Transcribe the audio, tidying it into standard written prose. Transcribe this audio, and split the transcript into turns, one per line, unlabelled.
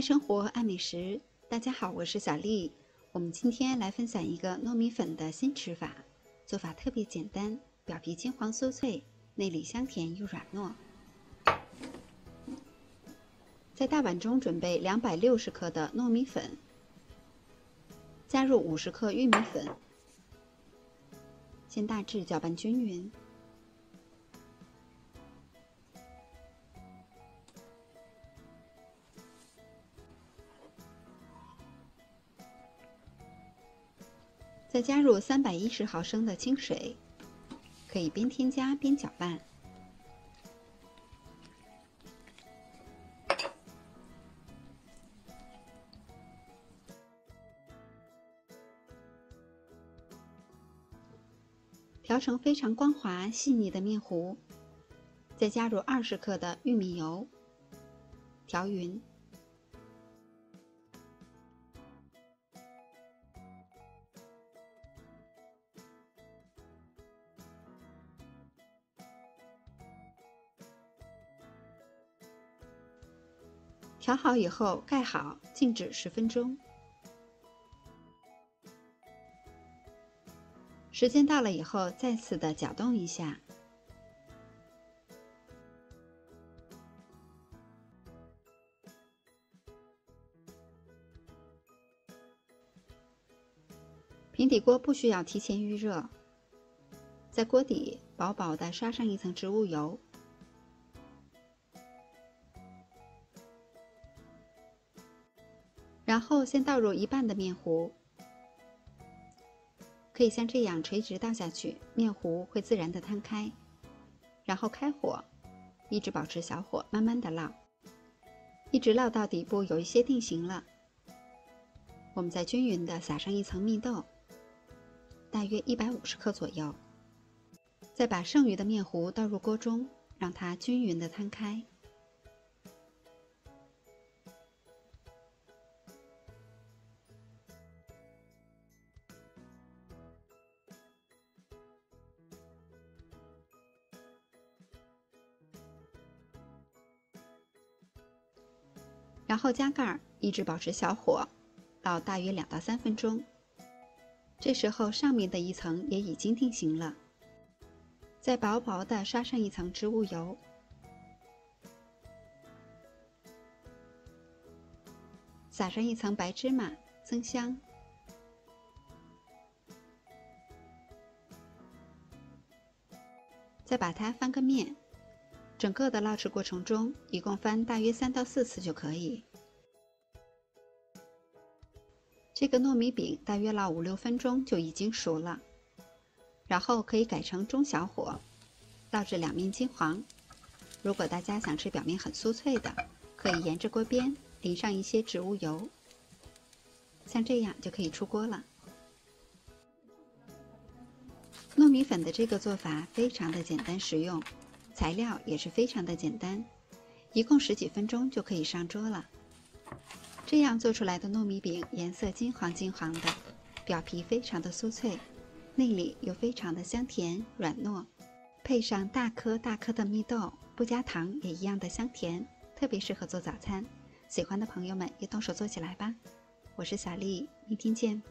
生活，爱美食。大家好，我是小丽。我们今天来分享一个糯米粉的新吃法，做法特别简单，表皮金黄酥脆，内里香甜又软糯。在大碗中准备260克的糯米粉，加入50克玉米粉，先大致搅拌均匀。再加入310毫升的清水，可以边添加边搅拌。调成非常光滑细腻的面糊，再加入20克的玉米油，调匀。调好以后盖好，静置10分钟。时间到了以后，再次的搅动一下。平底锅不需要提前预热，在锅底薄薄的刷上一层植物油。然后先倒入一半的面糊，可以像这样垂直倒下去，面糊会自然的摊开。然后开火，一直保持小火，慢慢的烙，一直烙到底部有一些定型了。我们再均匀的撒上一层蜜豆，大约150克左右。再把剩余的面糊倒入锅中，让它均匀的摊开。然后加盖儿，一直保持小火，烙大约2到3分钟。这时候上面的一层也已经定型了，再薄薄的刷上一层植物油，撒上一层白芝麻增香，再把它翻个面。整个的烙制过程中，一共翻大约3到4次就可以。这个糯米饼大约烙5、6分钟就已经熟了，然后可以改成中小火，烙至两面金黄。如果大家想吃表面很酥脆的，可以沿着锅边淋上一些植物油，像这样就可以出锅了。糯米粉的这个做法非常的简单实用，材料也是非常的简单，一共10几分钟就可以上桌了。这样做出来的糯米饼颜色金黄金黄的，表皮非常的酥脆，内里又非常的香甜软糯，配上大颗大颗的蜜豆，不加糖也一样的香甜，特别适合做早餐。喜欢的朋友们也动手做起来吧。我是小丽，明天见。